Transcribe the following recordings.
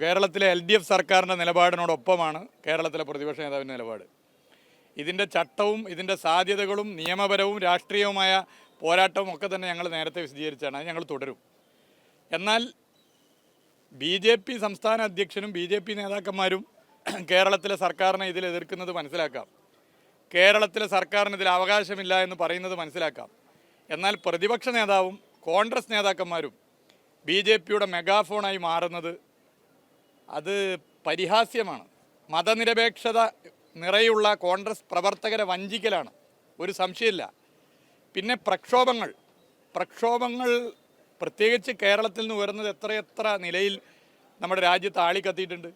കേരളത്തിലെ LDF സർക്കാരിൻ്റെ നിലപാടിനോടൊപ്പമാണ് കേരളത്തിലെ പ്രതിപക്ഷ നേതാവിൻ്റെ നിലപാട്. ഇതിൻ്റെ ചട്ടവും ഇതിൻ്റെ സാധ്യതകളും നിയമപരവും രാഷ്ട്രീയവുമായ പോരാട്ടവും ഒക്കെ തന്നെ ഞങ്ങൾ നേരത്തെ വിശദീകരിച്ചാണ്. അത് ഞങ്ങൾ തുടരും. എന്നാൽ BJP സംസ്ഥാന അധ്യക്ഷനും BJP നേതാക്കന്മാരും കേരളത്തിലെ സർക്കാരിനെ ഇതിൽ എതിർക്കുന്നത് മനസ്സിലാക്കാം. കേരളത്തിലെ സർക്കാരിന് ഇതിൽ അവകാശമില്ല എന്ന് പറയുന്നത് മനസ്സിലാക്കാം. എന്നാൽ പ്രതിപക്ഷ നേതാവും കോൺഗ്രസ് നേതാക്കന്മാരും BJPയുടെ മെഗാഫോണായി മാറുന്നത് അത് പരിഹാസ്യമാണ്. മതനിരപേക്ഷത നിറയുള്ള കോൺഗ്രസ് പ്രവർത്തകരെ വഞ്ചിക്കലാണ്, ഒരു സംശയമില്ല. പിന്നെ പ്രക്ഷോഭങ്ങൾ പ്രത്യേകിച്ച് കേരളത്തിൽ നിന്ന് വരുന്നത് എത്രയെത്ര നിലയിൽ നമ്മുടെ രാജ്യത്ത് ആളിക്കത്തിയിട്ടുണ്ട്.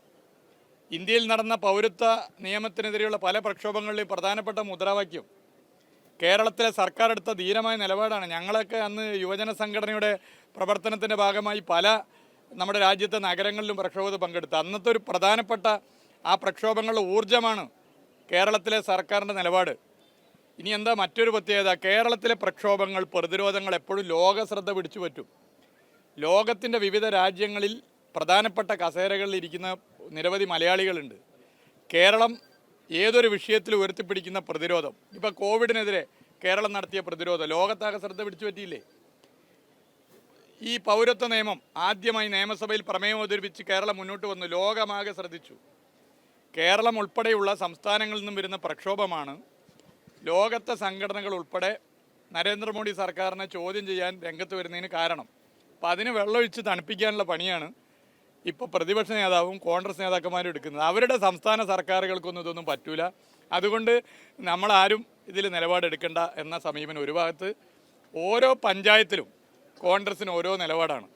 ഇന്ത്യയിൽ നടന്ന പൗരത്വ നിയമത്തിനെതിരെയുള്ള പല പ്രക്ഷോഭങ്ങളിലെയും പ്രധാനപ്പെട്ട മുദ്രാവാക്യം കേരളത്തിലെ സർക്കാർ എടുത്ത ധീരമായ നിലപാടാണ്. ഞങ്ങളൊക്കെ അന്ന് യുവജന സംഘടനയുടെ പ്രവർത്തനത്തിൻ്റെ ഭാഗമായി പല നമ്മുടെ രാജ്യത്തെ നഗരങ്ങളിലും പ്രക്ഷോഭത്തിൽ പങ്കെടുത്തു. അന്നത്തെ ഒരു പ്രധാനപ്പെട്ട ആ പ്രക്ഷോഭങ്ങളുടെ ഊർജ്ജമാണ് കേരളത്തിലെ സർക്കാരിൻ്റെ നിലപാട്. ഇനി എന്താ മറ്റൊരു പ്രത്യേകത? കേരളത്തിലെ പ്രക്ഷോഭങ്ങൾ, പ്രതിരോധങ്ങൾ എപ്പോഴും ലോക ശ്രദ്ധ പിടിച്ചു പറ്റും. ലോകത്തിൻ്റെ വിവിധ രാജ്യങ്ങളിൽ പ്രധാനപ്പെട്ട കസേരകളിൽ ഇരിക്കുന്ന നിരവധി മലയാളികളുണ്ട്. കേരളം ഏതൊരു വിഷയത്തിൽ ഉയർത്തിപ്പിടിക്കുന്ന പ്രതിരോധം, ഇപ്പോൾ കോവിഡിനെതിരെ കേരളം നടത്തിയ പ്രതിരോധം ലോകത്താകെ ശ്രദ്ധ പിടിച്ചു പറ്റിയില്ലേ? ഈ പൗരത്വ നിയമം ആദ്യമായി നിയമസഭയിൽ പ്രമേയം അവതരിപ്പിച്ച് കേരളം മുന്നോട്ട് വന്നു, ലോകമാകെ ശ്രദ്ധിച്ചു. കേരളം ഉൾപ്പെടെയുള്ള സംസ്ഥാനങ്ങളിൽ നിന്നും വരുന്ന പ്രക്ഷോഭമാണ് ലോകത്തെ സംഘടനകൾ ഉൾപ്പെടെ നരേന്ദ്രമോദി സർക്കാരിനെ ചോദ്യം ചെയ്യാൻ രംഗത്ത് വരുന്നതിന് കാരണം. അപ്പോൾ അതിന് വെള്ളമൊഴിച്ച് തണുപ്പിക്കാനുള്ള പണിയാണ് ഇപ്പോൾ പ്രതിപക്ഷ നേതാവും കോൺഗ്രസ് നേതാക്കന്മാരും എടുക്കുന്നത്. അവരുടെ സംസ്ഥാന സർക്കാരുകൾക്കൊന്നും ഇതൊന്നും പറ്റൂല. അതുകൊണ്ട് നമ്മളാരും ഇതിൽ നിലപാടെടുക്കേണ്ട എന്ന സമീപനം. ഒരു ഭാഗത്ത് ഓരോ പഞ്ചായത്തിലും കോൺഗ്രസിന് ഓരോ നിലപാടാണ്.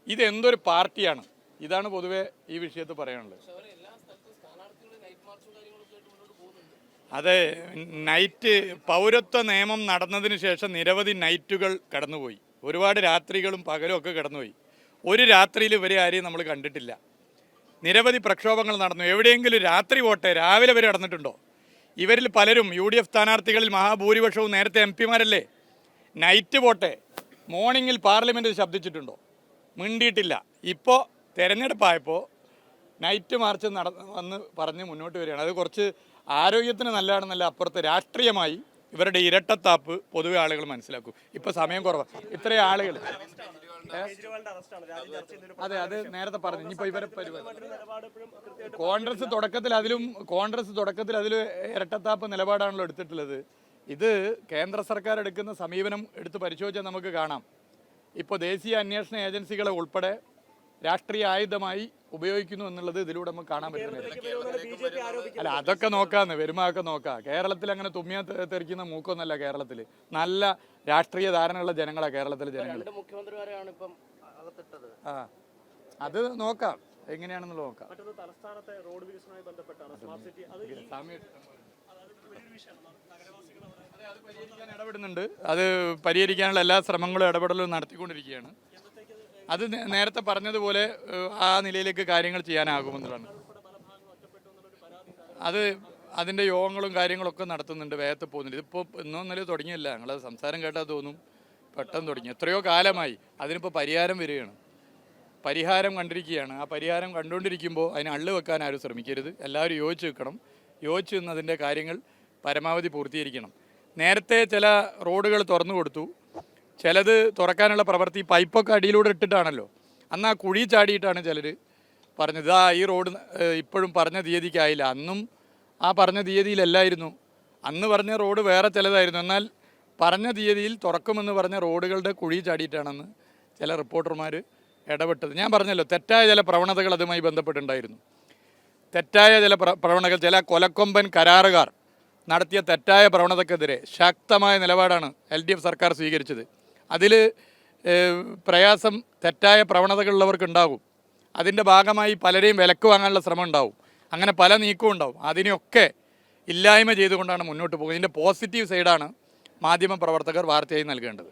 ഇതെന്തൊരു പാർട്ടിയാണ്? ഇതാണ് പൊതുവെ ഈ വിഷയത്തിൽ പറയാനുള്ളത്. അതെ, നൈറ്റ് പൗരത്വ നിയമം നടന്നതിന് ശേഷം നിരവധി നൈറ്റുകൾ കടന്നുപോയി. ഒരുപാട് രാത്രികളും പകലും ഒക്കെ കടന്നുപോയി. ഒരു രാത്രിയിൽ ഇവരെ ആരെയും നമ്മൾ കണ്ടിട്ടില്ല. നിരവധി പ്രക്ഷോഭങ്ങൾ നടന്നു. എവിടെയെങ്കിലും രാത്രി പോട്ടെ, രാവിലെ വരെ നടന്നിട്ടുണ്ടോ? ഇവരിൽ പലരും UDF സ്ഥാനാർത്ഥികളിൽ മഹാഭൂരിപക്ഷവും നേരത്തെ MP-മാരല്ലേ? നൈറ്റ് പോട്ടെ, മോർണിംഗിൽ പാർലമെൻറ്റിൽ ശബ്ദിച്ചിട്ടുണ്ടോ? മിണ്ടിയിട്ടില്ല. ഇപ്പോൾ തെരഞ്ഞെടുപ്പായപ്പോൾ നൈറ്റ് മാർച്ച് വന്ന് പറഞ്ഞ് മുന്നോട്ട് വരികയാണ്. അത് കുറച്ച് ആരോഗ്യത്തിന് നല്ലതാണെന്നല്ല, അപ്പുറത്ത് രാഷ്ട്രീയമായി ഇവരുടെ ഇരട്ടത്താപ്പ് പൊതുവെ ആളുകൾ മനസ്സിലാക്കും. ഇപ്പോൾ സമയം കുറവാണ്. ഇത്രയും ആളുകൾ അതെ, അത് നേരത്തെ പറഞ്ഞു. ഇനിയിപ്പോൾ ഇവരെ കോൺഗ്രസ് തുടക്കത്തിൽ അതിൽ ഇരട്ടത്താപ്പ് നിലപാടാണല്ലോ എടുത്തിട്ടുള്ളത്. ഇത് കേന്ദ്ര സർക്കാർ എടുക്കുന്ന സമീപനം എടുത്ത് പരിശോധിച്ചാൽ നമുക്ക് കാണാം. ഇപ്പോൾ ദേശീയ അന്വേഷണ ഏജൻസികളെ ഉൾപ്പെടെ രാഷ്ട്രീയ ആയുധമായി ഉപയോഗിക്കുന്നു എന്നുള്ളത് ഇതിലൂടെ നമുക്ക് കാണാൻ പറ്റുന്നില്ല. അല്ല, അതൊക്കെ നോക്കാന്ന് വരുമാക്കെ നോക്കാം. കേരളത്തിൽ അങ്ങനെ തുമ്മിയാ തെറിക്കുന്ന മൂക്കൊന്നല്ല. കേരളത്തിൽ നല്ല രാഷ്ട്രീയ ധാരണയുള്ള ജനങ്ങളാണ് കേരളത്തിലെ ജനങ്ങൾ. ആ, അത് നോക്കാം, എങ്ങനെയാണെന്നുള്ളത് നോക്കാം. അത് പരിഹരിക്കാൻ ഇടപെടുന്നുണ്ട്. അത് പരിഹരിക്കാനുള്ള എല്ലാ ശ്രമങ്ങളും ഇടപെടലും നടത്തിക്കൊണ്ടിരിക്കുകയാണ്. അത് നേരത്തെ പറഞ്ഞതുപോലെ ആ നിലയിലേക്ക് കാര്യങ്ങൾ ചെയ്യാനാകുമെന്നുള്ളതാണ്. അതിൻ്റെ യോഗങ്ങളും കാര്യങ്ങളൊക്കെ നടത്തുന്നുണ്ട്, വേഗത്തിൽ പോകുന്നുണ്ട്. ഇതിപ്പോൾ ഇന്നൊന്നല്ലേ തുടങ്ങിയല്ല, ഞങ്ങളത് സംസാരം കേട്ടാൽ തോന്നും പെട്ടെന്ന് തുടങ്ങി. എത്രയോ കാലമായി. അതിനിപ്പോൾ പരിഹാരം വരികയാണ്, പരിഹാരം കണ്ടിരിക്കുകയാണ്. ആ പരിഹാരം കണ്ടുകൊണ്ടിരിക്കുമ്പോൾ അതിന് അള്ളു വെക്കാൻ ആരും ശ്രമിക്കരുത്. എല്ലാവരും യോജിച്ച് വെക്കണം. യോജിച്ച് നിന്നതിൻ്റെ കാര്യങ്ങൾ പരമാവധി പൂർത്തീകരിക്കണം. നേരത്തെ ചില റോഡുകൾ തുറന്നു കൊടുത്തു, ചിലത് തുറക്കാനുള്ള പ്രവൃത്തി പൈപ്പൊക്കെ അടിയിലൂടെ ഇട്ടിട്ടാണല്ലോ. അന്ന് ആ കുഴി ചാടിയിട്ടാണ് ചിലർ പറഞ്ഞത് ഈ റോഡ് ഇപ്പോഴും പറഞ്ഞ തീയതിക്കായില്ല. അന്നും ആ പറഞ്ഞ തീയതിയിലല്ലായിരുന്നു. അന്ന് പറഞ്ഞ റോഡ് വേറെ ചിലതായിരുന്നു. എന്നാൽ പറഞ്ഞ തീയതിയിൽ തുറക്കുമെന്ന് പറഞ്ഞ റോഡുകളുടെ കുഴി ചാടിയിട്ടാണെന്ന് ചില റിപ്പോർട്ടർമാർ ഇടപെട്ടത്. ഞാൻ പറഞ്ഞല്ലോ, തെറ്റായ ചില പ്രവണതകൾ അതുമായി ബന്ധപ്പെട്ടുണ്ടായിരുന്നു. തെറ്റായ ചില പ്രവണതകൾ, ചില കൊലക്കൊമ്പൻ കരാറുകാർ നടത്തിയ തെറ്റായ പ്രവണതക്കെതിരെ ശക്തമായ നിലപാടാണ് LDF സർക്കാർ സ്വീകരിച്ചത്. അതിൽ പ്രയാസം തെറ്റായ പ്രവണതകളുള്ളവർക്കുണ്ടാകും. അതിൻ്റെ ഭാഗമായി പലരെയും വിലക്ക് വാങ്ങാനുള്ള ശ്രമം ഉണ്ടാവും. അങ്ങനെ പല നീക്കവും ഉണ്ടാവും. അതിനെയൊക്കെ ഇല്ലായ്മ ചെയ്തുകൊണ്ടാണ് മുന്നോട്ട് പോകുന്നത്. ഇതിൻ്റെ പോസിറ്റീവ് സൈഡാണ് മാധ്യമപ്രവർത്തകർ വാർത്തയായി നൽകേണ്ടത്.